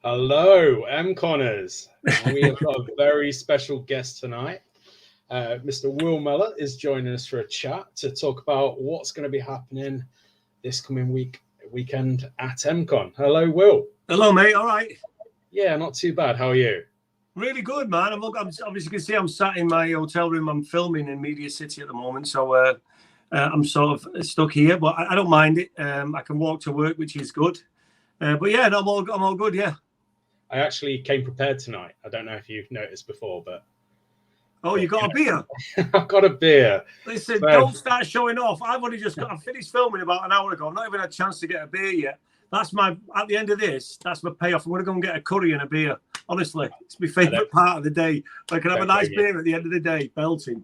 Hello, EM-Conners. We have got a very special guest tonight. Mr. Will Mellor is joining us for a chat to talk about what's going to be happening this coming weekend at EM-Con. Hello, Will. Hello, mate. All right. Yeah, not too bad. How are you? Really good, man. I'm obviously, you can see I'm sat in my hotel room. I'm filming in Media City at the moment, so I'm sort of stuck here, but I don't mind it. I can walk to work, which is good. But yeah, no, I'm all good. Yeah. I actually came prepared tonight. I don't know if you've noticed before, but you got a beer? I've got a beer. Listen, don't start showing off. I finished filming about an hour ago. I've not even had a chance to get a beer yet. At the end of this, that's my payoff. I'm going to go and get a curry and a beer. Honestly, it's my favourite part of the day. I can have a nice beer at the end of the day, belting.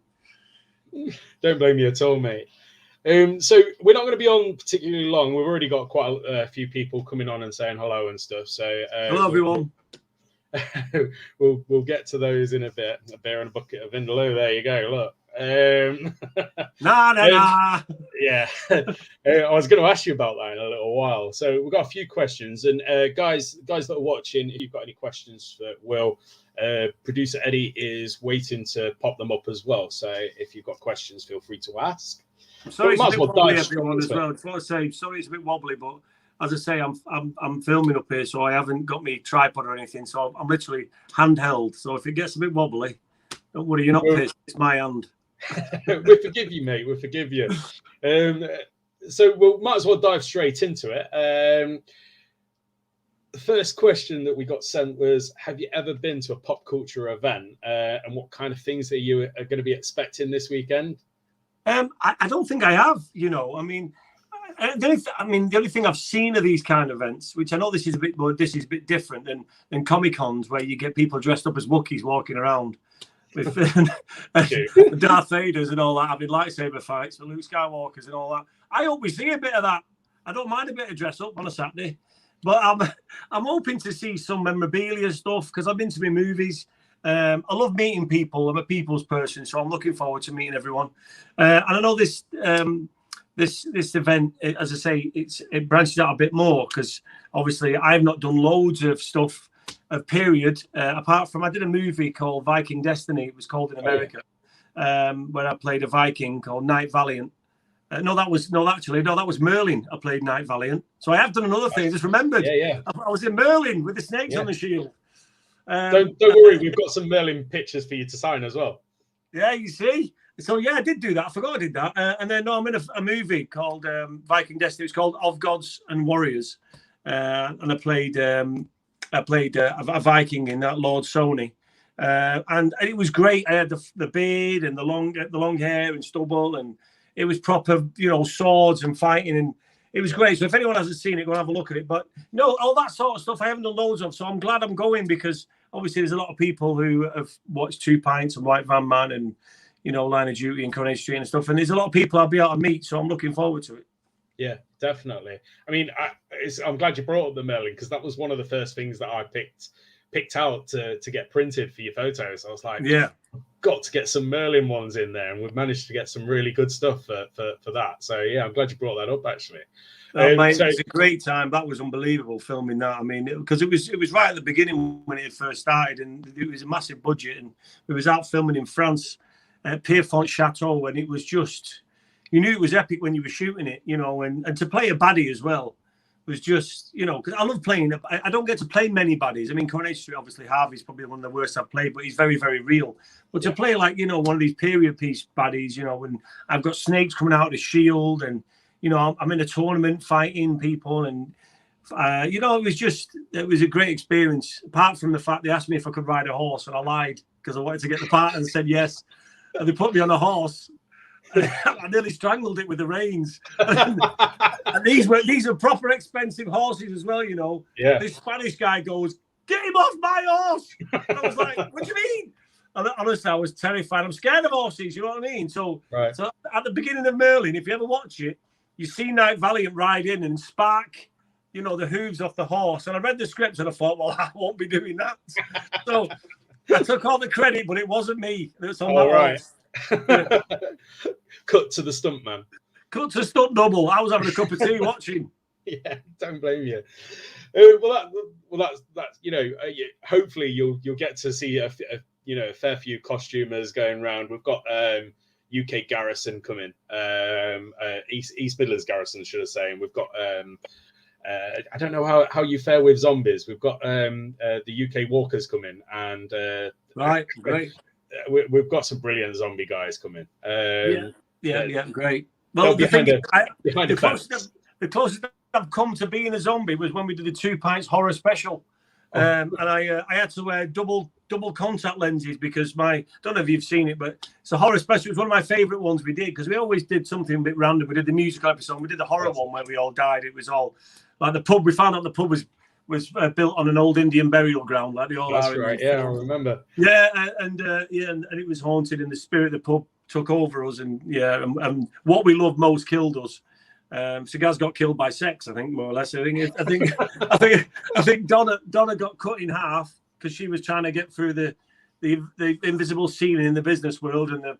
Don't blame you at all, mate. So we're not going to be on particularly long. We've already got quite a few people coming on and saying hello and stuff. So hello, everyone. We'll get to those in a bit. A beer and a bucket of Vindaloo. There you go. Look. Nah. Yeah. I was going to ask you about that in a little while. So we've got a few questions, and guys that are watching, if you've got any questions for Will, producer Eddie is waiting to pop them up as well. So if you've got questions, feel free to ask. Sorry, it's a bit wobbly, everyone, as well. Before I say, sorry, it's a bit wobbly, but as I say, I'm filming up here, so I haven't got me tripod or anything. So I'm literally handheld. So if it gets a bit wobbly, don't worry, you're not pissed. It's my hand. We forgive you, mate. We forgive you. So we might as well dive straight into it. The first question that we got sent was, have you ever been to a pop culture event? And what kind of things are you going to be expecting this weekend? I don't think I have, the only thing I've seen of these kind of events, which I know this is a bit different than Comic-Cons, where you get people dressed up as Wookiees walking around with Darth Vaders and all that, having lightsaber fights with Luke Skywalkers and all that. I hope we see a bit of that. I don't mind a bit of dress up on a Saturday, but I'm hoping to see some memorabilia stuff, because I've been to my movies. I love meeting people. I'm a people's person, so I'm looking forward to meeting everyone. And I know this event, as I say, it branches out a bit more, because obviously I've not done loads of stuff of period, apart from I did a movie called Viking Destiny. It was called in America, where I played a Viking called Knight Valiant. That was Merlin. I played Knight Valiant. So I have done another thing. I just remembered. Yeah. I was in Merlin with the snakes on the shield. Don't worry, we've got some Merlin pictures for you to sign as well. Yeah, you see. So yeah, I did do that. I forgot I did that. And then I'm in a movie called Viking Destiny. It's called Of Gods and Warriors, and I played a Viking in that, Lord Sony, and it was great. I had the beard and the long hair and stubble, and it was proper, swords and fighting, and it was great. So if anyone hasn't seen it, go and have a look at it. But no, all that sort of stuff I haven't done loads of. So I'm glad I'm going, because obviously there's a lot of people who have watched Two Pints and White Van Man and, Line of Duty and Coronation Street and stuff. And there's a lot of people I'll be able to meet. So I'm looking forward to it. Yeah, definitely. I mean, I'm glad you brought up the Merlin, because that was one of the first things that I picked out to get printed for your photos. I was like, yeah, got to get some Merlin ones in there, and we've managed to get some really good stuff for that. So yeah, I'm glad you brought that up, actually. Mate, it was a great time. That was unbelievable filming that. I mean, because it was right at the beginning when it first started, and it was a massive budget, and we was out filming in France at Pierrefonds Chateau, and it was just, you knew it was epic when you were shooting it, and to play a baddie as well was just, because I love playing. I don't get to play many baddies. I mean, Coronation Street, obviously, Harvey's probably one of the worst I've played, but he's very, very real. But to play like, one of these period piece baddies, when I've got snakes coming out of the shield, and, I'm in a tournament fighting people, and, it was a great experience. Apart from the fact they asked me if I could ride a horse, and I lied because I wanted to get the part, and said yes. And they put me on a horse. I nearly strangled it with the reins. And these are proper expensive horses as well, Yeah. This Spanish guy goes, "Get him off my horse!" And I was like, "What do you mean?" And honestly, I was terrified. I'm scared of horses, you know what I mean? So at the beginning of Merlin, if you ever watch it, you see Knight Valiant ride in and spark, the hooves off the horse. And I read the script and I thought, well, I won't be doing that. So I took all the credit, but it wasn't me. It's on that horse. Cut to the stunt man. Cut to stunt double. I was having a cup of tea watching. Yeah, don't blame you. That's hopefully you'll get to see a fair few costumers going around. We've got UK Garrison coming, East Midlands Garrison, should I say, and we've got I don't know how you fare with zombies. We've got the UK Walkers coming, and right, great. We've got some brilliant zombie guys coming. Yeah, great. Well, the closest I've come to being a zombie was when we did the 2 Pints horror special, and I had to wear double contact lenses because I don't know if you've seen it, but it's a horror special. It was one of my favourite ones we did because we always did something a bit random. We did the musical episode, we did the horror one where we all died. It was all like the pub. We found out the pub was built on an old Indian burial ground, like they all are. That's right. Yeah, I remember. Yeah, and it was haunted, and the spirit of the pub took over us, and what we loved most killed us. So Gaz got killed by sex, I think, more or less. I think Donna got cut in half because she was trying to get through the invisible ceiling in the business world, and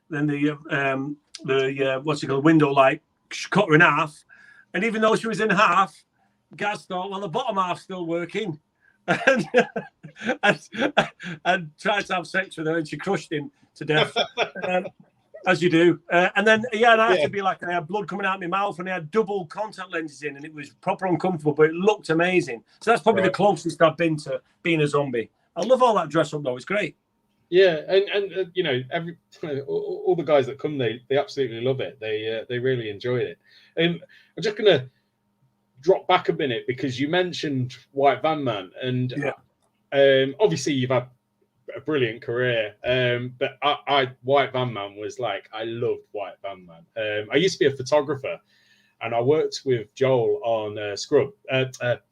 then the what's it called, window light cut her in half. And even though she was in half, Gaz thought, well, the bottom half's still working, and tried to have sex with her, and she crushed him to death. As you do. And then, and I had to be like, I had blood coming out of my mouth, and I had double contact lenses in, and it was proper uncomfortable, but it looked amazing. So that's probably the closest I've been to being a zombie. I love all that dress up, though. It's great. Yeah, and all the guys that come, they absolutely love it. They really enjoy it. I'm just going to drop back a minute because you mentioned White Van Man, and obviously you've had a brilliant career, but White Van Man was like, I loved White Van Man. I used to be a photographer, and I worked with Joel on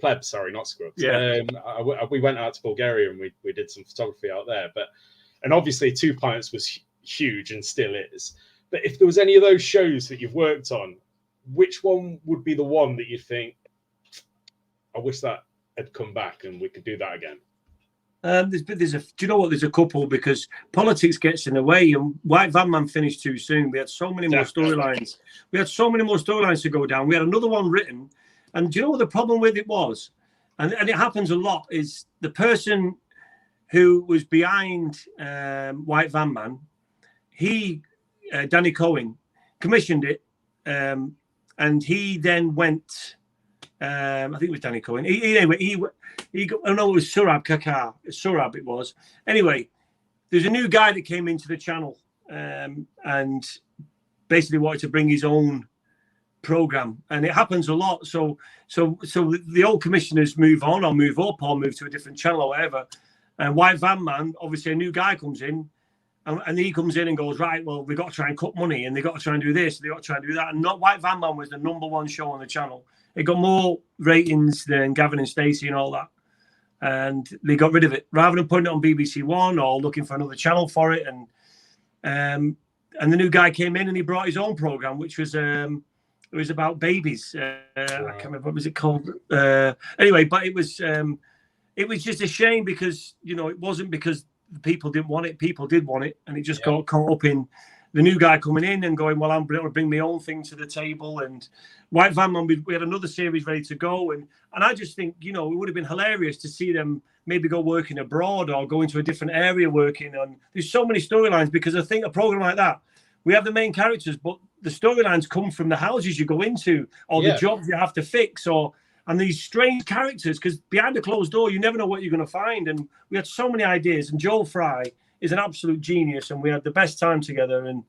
Pleb, sorry, not Scrubs. We went out to Bulgaria and we did some photography out there, and obviously 2 Pints was huge and still is. But if there was any of those shows that you've worked on, which one would be the one that you think, I wish that had come back and we could do that again? Do you know what? There's a couple, because politics gets in the way, and White Van Man finished too soon. We had so many more storylines. We had so many more storylines to go down. We had another one written, and do you know what the problem with it was? And it happens a lot. Is the person who was behind White Van Man, Danny Cohen, commissioned it, and he then went. I think it was Danny Cohen. He got, oh no, it was Surab Kakar. Surab it was. Anyway, there's a new guy that came into the channel and basically wanted to bring his own program, and it happens a lot. So the old commissioners move on or move up or move to a different channel or whatever. And White Van Man, obviously a new guy comes in, and he comes in and goes, right, well, we've got to try and cut money, and they've got to try and do this, they've got to try and do that. And not White Van Man was the #1 show on the channel. It got more ratings than Gavin and Stacey and all that. And they got rid of it rather than putting it on BBC One or looking for another channel for it. And the new guy came in and he brought his own program, which was it was about babies. I can't remember what was it called. Anyway, but it was just a shame because it wasn't because people didn't want it. People did want it, and it just got caught up in the new guy coming in and going, well, I'm going to bring my own thing to the table. And White Van Man, we had another series ready to go. And I just think, it would have been hilarious to see them maybe go working abroad or go into a different area working on. There's so many storylines, because I think a program like that, we have the main characters, but the storylines come from the houses you go into or the jobs you have to fix and these strange characters, because behind a closed door, you never know what you're going to find. And we had so many ideas, and Joel Fry is an absolute genius, and we had the best time together. And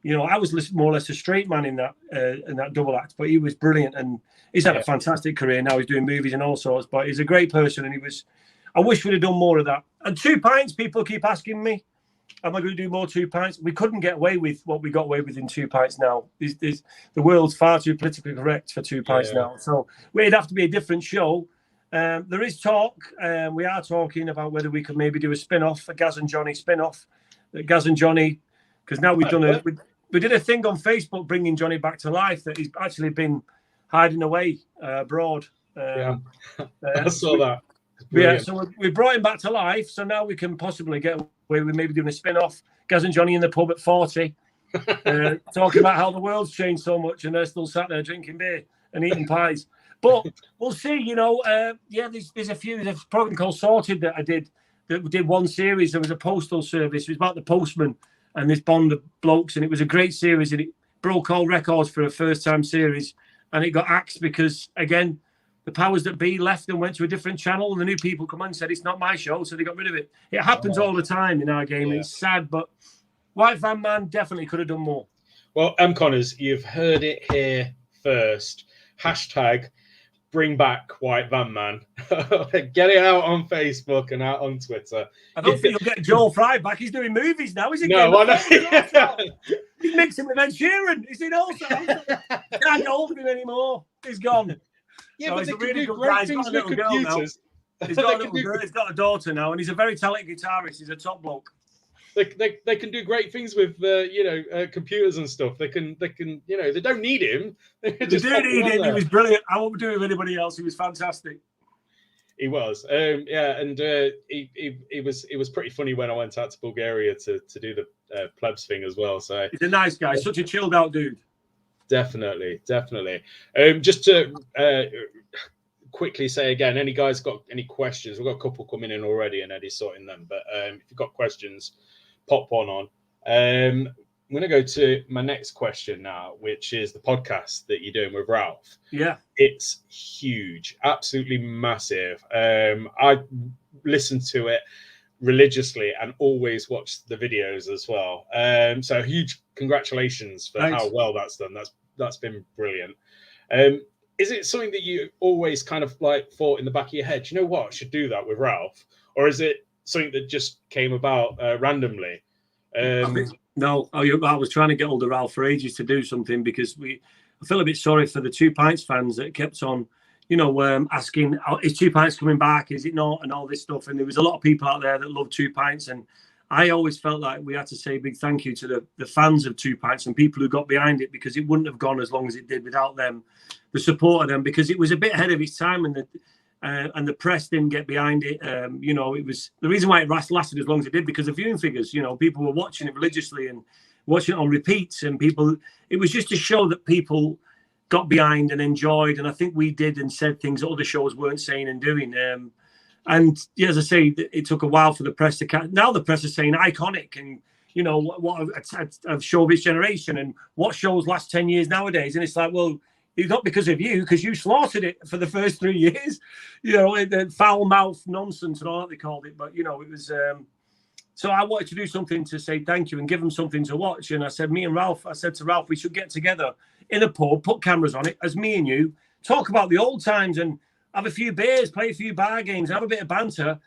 I was more or less a straight man in that double act, but he was brilliant, and he's had a fantastic career. Now he's doing movies and all sorts, but he's a great person, and I wish we'd have done more of that. And 2 Pints, people keep asking me, am I going to do more 2 Pints? We couldn't get away with what we got away with in 2 Pints now. The world's far too politically correct for 2 Pints now, so it'd have to be a different show. There is talk. We are talking about whether we could maybe do a spin-off, a Gaz and Johnny spin-off. Gaz and Johnny, because now we've done we did a thing on Facebook bringing Johnny back to life that he's actually been hiding away abroad. I saw that. Yeah, so we brought him back to life. So now we can possibly get away with maybe doing a spin-off. Gaz and Johnny in the pub at 40, talking about how the world's changed so much and they're still sat there drinking beer and eating pies. But we'll see. There's a few. There's a program called Sorted that I did. That did one series. There was a postal service. It was about the postman and this bond of blokes, and it was a great series. And it broke all records for a first-time series, and it got axed because, again, the powers that be left and went to a different channel, and the new people come on and said, it's not my show, so they got rid of it. It happens all the time in our game. Yeah. It's sad, but White Van Man definitely could have done more. Well, M-Conners, you've heard it here first. Hashtag bring back White Van Man. Get it out on Facebook and out on Twitter. I don't think you'll get Joel Fry back. He's doing movies now, isn't he? No, I know. He's mixing with Ed Sheeran. He's in also. Can't get hold of him anymore. He's gone. Yeah, but they can do great things with computers. He's got a daughter now, and he's a very talented guitarist. He's a top bloke. They can do great things with computers and stuff. They can they don't need him. They do need him. He was brilliant. I won't do it with anybody else. He was fantastic. He was, and it was pretty funny when I went out to Bulgaria to do the plebs thing as well. So he's a nice guy, such a chilled out dude. Definitely. Just to quickly say again, any guys got any questions? We've got a couple coming in already, and Eddie's sorting them. But if you've got questions, pop one on. I'm going to go to my next question now, which is the podcast that you're doing with Ralph. Yeah, it's huge, absolutely massive. I listened to it religiously and always watch the videos as well. So huge congratulations for how well that's done. That's been brilliant. Is it something that you always kind of like thought in the back of your head, you know what, I should do that with Ralph? Or is it something that just came about randomly? No, I was trying to get hold of Ralph for ages to do something because I feel a bit sorry for the Two Pints fans that kept on, asking, is Two Pints coming back? Is it not? And all this stuff. And there was a lot of people out there that love Two Pints. And I always felt like we had to say a big thank you to the fans of Two Pints and people who got behind it, because it wouldn't have gone as long as it did without them, the support of them, because it was a bit ahead of its time, and the press didn't get behind it. It was the reason why it lasted as long as it did, because of viewing figures. People were watching it religiously and watching it on repeats, and it was just to show that people got behind and enjoyed. And I think we did and said things that other shows weren't saying and doing. And yeah, as I say, it took a while for the press to catch. Now the press is saying iconic and, what a show of its generation and what shows last 10 years nowadays. And it's like, well, it's not because of you, because you slaughtered it for the first 3 years, the foul mouth nonsense and all that they called it. But, it was. So I wanted to do something to say thank you and give them something to watch. And I said to Ralph, we should get together in a pub, put cameras on it as me and you, talk about the old times and have a few beers, play a few bar games, have a bit of banter.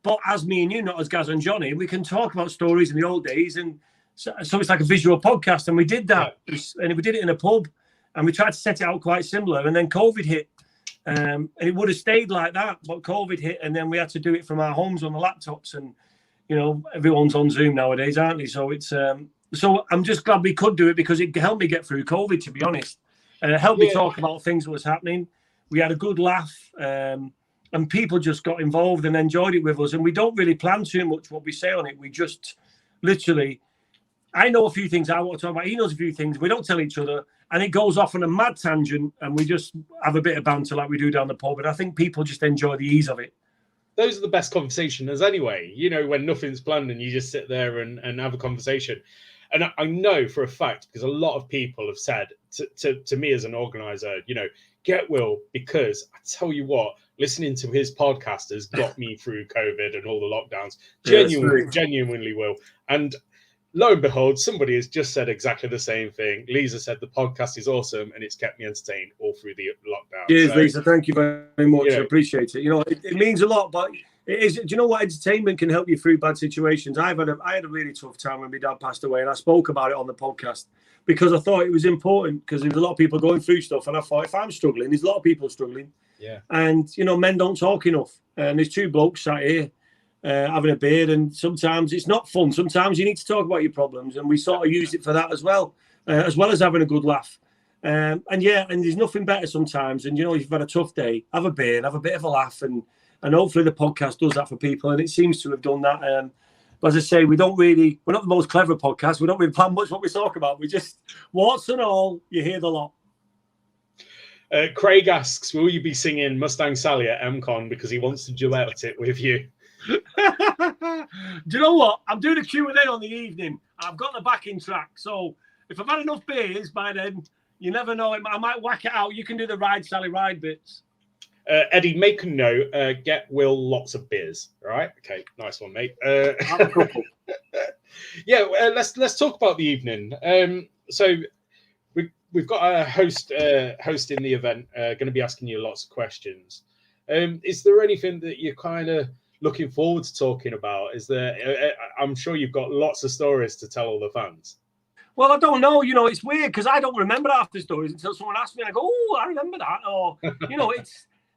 But as me and you, not as Gaz and Johnny, we can talk about stories in the old days. And so it's like a visual podcast. And we did that. And we did it in a pub. And we tried to set it out quite similar. And then COVID hit. And it would have stayed like that. But COVID hit. And then we had to do it from our homes on the laptops. And, everyone's on Zoom nowadays, aren't they? So it's so I'm just glad we could do it because it helped me get through COVID, to be honest. And it helped me talk about things that was happening. We had a good laugh. And people just got involved and enjoyed it with us. And we don't really plan too much what we say on it. We just literally, I know a few things I want to talk about. He knows a few things. We don't tell each other. And it goes off on a mad tangent. And we just have a bit of banter like we do down the pub. And I think people just enjoy the ease of it. Those are the best conversations anyway, when nothing's planned and you just sit there and have a conversation. And I know for a fact, because a lot of people have said to me as an organizer, get Will, because I tell you what, listening to his podcast has got me through COVID and all the lockdowns. Genuinely will. And lo and behold, somebody has just said exactly the same thing. Lisa said the podcast is awesome and it's kept me entertained all through the lockdown. Cheers, Lisa. Thank you very much. I appreciate it. It means a lot, but it is. Do you know what? Entertainment can help you through bad situations. I had a really tough time when my dad passed away, and I spoke about it on the podcast because I thought it was important, because there's a lot of people going through stuff, and I thought if I'm struggling, there's a lot of people struggling. Yeah. And men don't talk enough, and there's two blokes sat here having a beer, and sometimes it's not fun. Sometimes you need to talk about your problems, and we sort of use it for that as well as having a good laugh. And there's nothing better sometimes. And if you've had a tough day, have a beer and have a bit of a laugh, and hopefully the podcast does that for people, and it seems to have done that. But as I say, we're not the most clever podcast. We don't really plan much what we talk about. We just, warts and all, you hear the lot. Craig asks, will you be singing Mustang Sally at EM-Con because he wants to duet it with you? Do you know what? I'm doing a Q&A on the evening. I've got the backing track. So if I've had enough beers by then, you never know. I might whack it out. You can do the Ride Sally Ride bits. Eddie, make a note. Get Will lots of beers. All right? Okay, nice one, mate. Have a couple. Yeah, let's talk about the evening. So we've got a host hosting the event. Going to be asking you lots of questions. Is there anything that you're kind of looking forward to talking about? Is there? I'm sure you've got lots of stories to tell all the fans. Well, I don't know. You know, it's weird because I don't remember half the stories until someone asks me, and I go, "Oh, I remember that." Or, you know,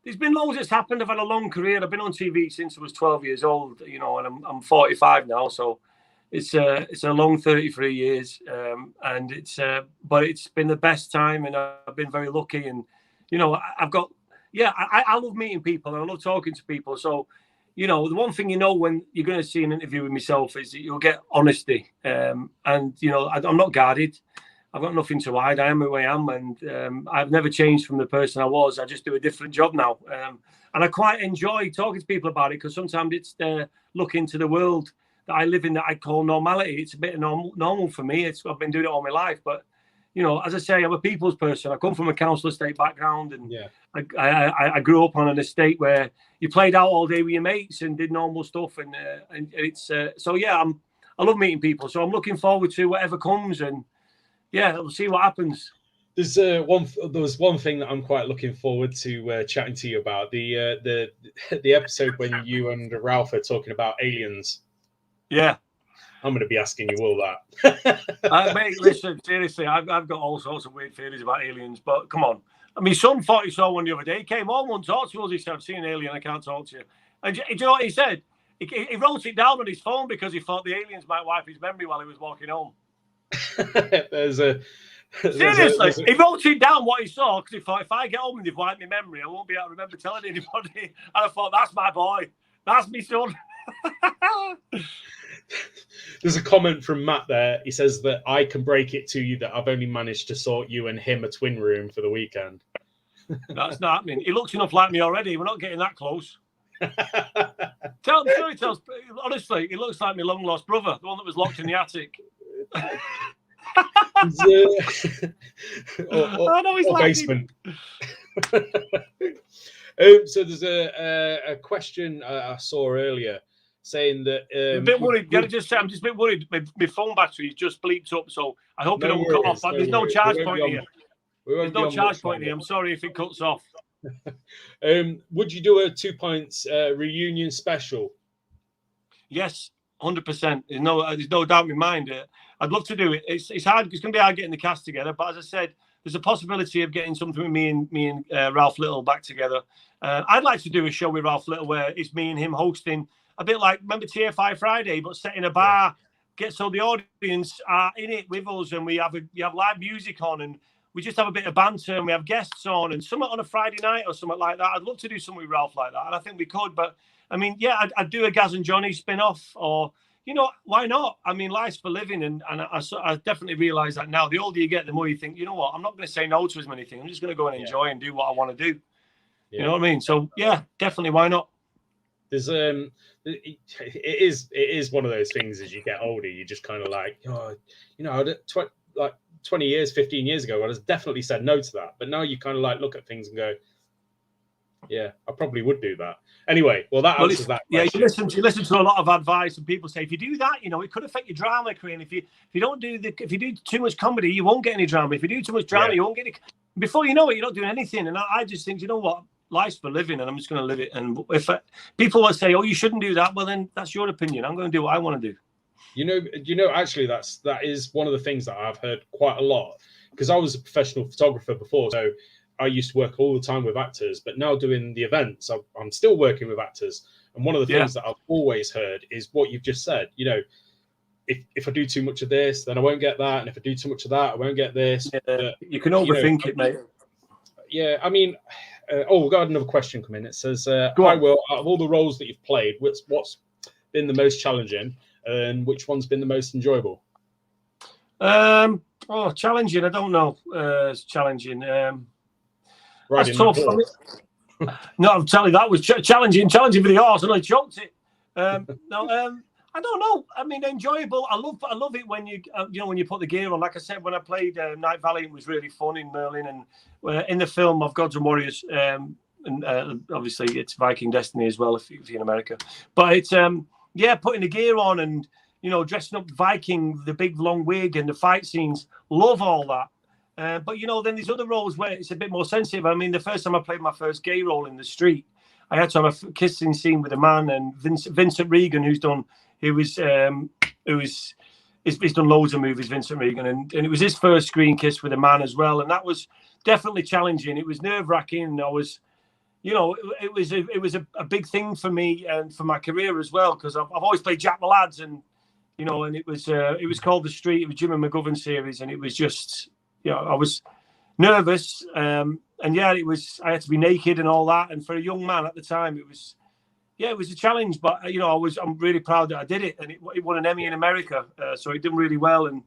there's been loads that's happened. I've had a long career. I've been on TV since I was 12 years old. You know, and I'm 45 now, so it's a long 33 years. And but it's been the best time, and I've been very lucky. And you know, I've got I love meeting people and I love talking to people. So, you know, the one thing you know when you're going to see an interview with myself is that you'll get honesty. And, you know, I'm not guarded. I've got nothing to hide. I am who I am. And I've never changed from the person I was. I just do a different job now. And I quite enjoy talking to people about it because sometimes it's the look into the world that I live in that I call normality. It's a bit normal for me. I've been doing it all my life. But, you know, as I say, I'm a people's person. I come from a council estate background, and I grew up on an estate where you played out all day with your mates and did normal stuff, and it's so yeah. I love meeting people, so I'm looking forward to whatever comes, and yeah, we'll see what happens. There was one thing that I'm quite looking forward to chatting to you about, the episode when you and Ralph are talking about aliens. Yeah. I'm going to be asking you all that. Mate, listen, seriously, I've got all sorts of weird theories about aliens, but come on. I mean, son thought he saw one the other day. He came home, won't talk to us. He said, I've seen an alien, I can't talk to you. And do you know what he said? He wrote it down on his phone because he thought the aliens might wipe his memory while he was walking home. Seriously, he wrote it down what he saw because he thought, if I get home and they've wiped my memory, I won't be able to remember telling anybody. And I thought, that's my boy. That's me son. There's a comment from Matt there. He says that I can break it to you that I've only managed to sort you and him a twin room for the weekend. That's not happening. He looks enough like me already. We're not getting that close. Honestly, he looks like my long lost brother, the one that was locked in the attic. or basement. So there's a question I saw earlier saying that I'm a bit worried. I'm just a bit worried. My phone battery is just bleeped up, so I hope it don't cut off. There's no charge point here. There's no charge point here. I'm sorry if it cuts off. Would you do a 2 Pints reunion special? Yes, 100%. There's no doubt in my mind. I'd love to do it. It's hard. It's going to be hard getting the cast together. But as I said, there's a possibility of getting something with me and Ralph Little back together. I'd like to do a show with Ralph Little where it's me and him hosting. A bit like, remember TFI Friday, but set in a bar, get so the audience are in it with us, and we have live music on, and we just have a bit of banter, and we have guests on, and something on a Friday night or something like that. I'd love to do something with Ralph like that, and I think we could. But I mean, yeah, I'd do a Gaz and Johnny spin-off, or you know, why not? I mean, life's for living, and I definitely realise that now. The older you get, the more you think, you know what? I'm not going to say no to as many things. I'm just going to go and enjoy and do what I want to do. Yeah. You know what I mean? So yeah, definitely, why not? There's it is one of those things as you get older, you just kind of like, oh, you know, like 20 years, 15 years ago, I was definitely said no to that. But now you kind of like look at things and go, yeah, I probably would do that. Anyway, well, that answers that question. Yeah, you listen to a lot of advice, and people say if you do that, you know, it could affect your drama career. And if you do too much comedy, you won't get any drama. If you do too much drama, you won't get it. Before you know it, you're not doing anything. And I just think, you know what? Life's for living, and I'm just going to live it. And if people will say, "Oh, you shouldn't do that," well, then that's your opinion. I'm going to do what I want to do. You know, actually, that is one of the things that I've heard quite a lot, because I was a professional photographer before, so I used to work all the time with actors. But now doing the events, I'm still working with actors. And one of the things that I've always heard is what you've just said. You know, if I do too much of this, then I won't get that, and if I do too much of that, I won't get this. Yeah, you can overthink it, mate. Yeah, I mean. We've got another question come in. It says, "Hi, Will. Out of all the roles that you've played, what's been the most challenging, and which one's been the most enjoyable?" Challenging. I don't know. It's challenging. riding tough. that horse. No, I'm telling you, that was challenging for the horse, and I choked it. I don't know. I mean, enjoyable. I love it when you when you put the gear on. Like I said, when I played Night Valley, it was really fun in Merlin, and in the film of Gods and Warriors, and obviously it's Viking Destiny as well if you're in America. But it's putting the gear on and dressing up Viking, the big long wig and the fight scenes. Love all that. But then there's other roles where it's a bit more sensitive. I mean, the first time I played my first gay role in the street, I had to have a kissing scene with a man, and Vincent Regan, he's done loads of movies, Vincent Regan, and it was his first screen kiss with a man as well, and that was definitely challenging. It was nerve-wracking. I was, it was a big thing for me and for my career as well, because I've always played Jack the Lads, and and it was called The Street. It was Jim and McGovern series, and it was just, I was nervous, and it was, I had to be naked and all that, and for a young man at the time, it was a challenge, but I'm really proud that I did it, and it won an Emmy in America, so it did really well, and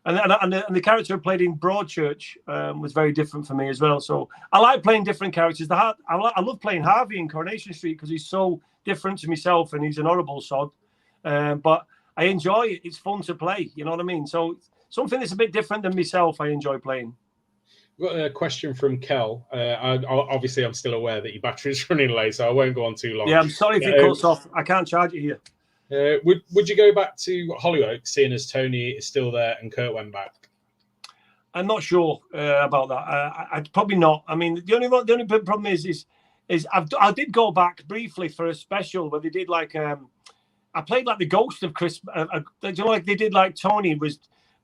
the character I played in Broadchurch was very different for me as well. So I like playing different characters. I love playing Harvey in Coronation Street because he's so different to myself, and he's an horrible sod, but I enjoy it. It's fun to play. You know what I mean? So something that's a bit different than myself, I enjoy playing. We've got a question from Kel. Obviously, I'm still aware that your battery's running late, so I won't go on too long. Yeah, I'm sorry if it cuts off. I can't charge it here. Would you go back to Hollyoaks, seeing as Tony is still there and Kurt went back? I'm not sure about that. I'd probably not. I mean, the only problem is I did go back briefly for a special where they did like I played like the ghost of Chris. Like they did like Tony was.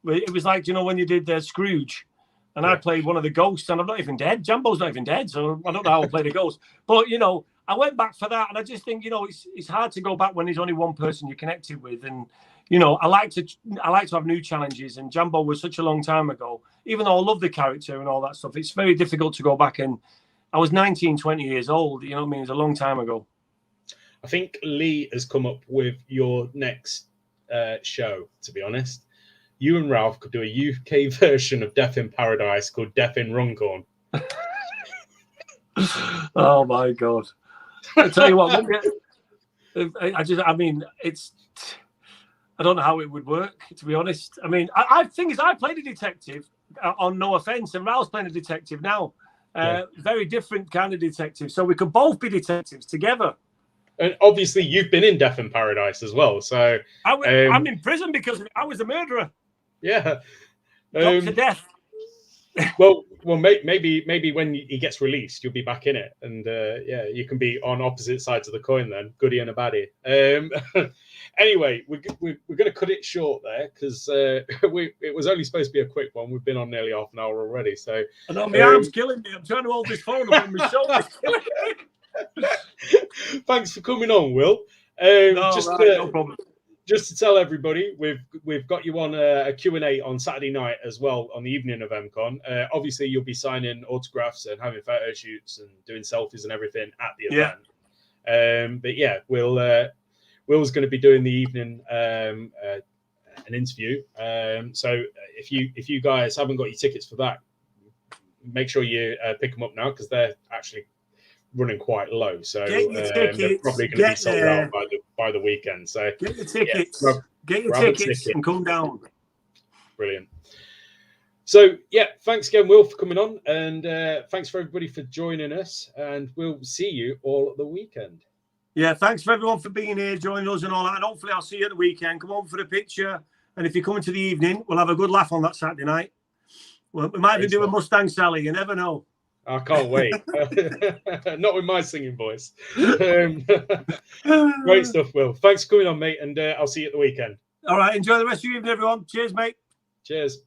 It was like when you did Scrooge. And I played one of the ghosts, and I'm not even dead. Jambo's not even dead, so I don't know how I play the ghost. But, I went back for that, and I just think, it's hard to go back when there's only one person you're connected with. And, I like to have new challenges, and Jambo was such a long time ago. Even though I love the character and all that stuff, it's very difficult to go back. And I was 19, 20 years old, you know what I mean? It's a long time ago. I think Lee has come up with your next show, to be honest. You and Ralph could do a UK version of Death in Paradise called Death in Runcorn. Oh my God! I tell you what, I don't know how it would work, to be honest. I mean, I think I played a detective on No Offense, and Ralph's playing a detective now. Very different kind of detective, so we could both be detectives together. And obviously, you've been in Death in Paradise as well. So I'm in prison because I was a murderer. Yeah. To death. well, maybe when he gets released, you'll be back in it, and you can be on opposite sides of the coin then, goodie and a baddie. Anyway, we're going to cut it short there because it was only supposed to be a quick one. We've been on nearly half an hour already, so. I know my arm's killing me. I'm trying to hold this phone up on my shoulders. Thanks for coming on, Will. No problem. Just to tell everybody, we've got you on a Q&A on Saturday night as well, on the evening of EM-Con. Obviously, you'll be signing autographs and having photo shoots and doing selfies and everything at the event. But yeah, Will's going to be doing the evening an interview. So if you guys haven't got your tickets for that, make sure you pick them up now because they're actually running quite low, so they're probably going to be sold out by the weekend. So get your tickets, get your tickets, and come down. Brilliant. So thanks again, Will, for coming on, and thanks for everybody for joining us. And we'll see you all at the weekend. Yeah, thanks for everyone for being here, joining us, and all that. And hopefully, I'll see you at the weekend. Come on for the picture, and if you're coming to the evening, we'll have a good laugh on that Saturday night. Well, we might even do a Mustang Sally. You never know. I can't wait. Not with my singing voice. Great stuff, Will. Thanks for coming on, mate, and I'll see you at the weekend. All right. Enjoy the rest of your evening, everyone. Cheers, mate. Cheers.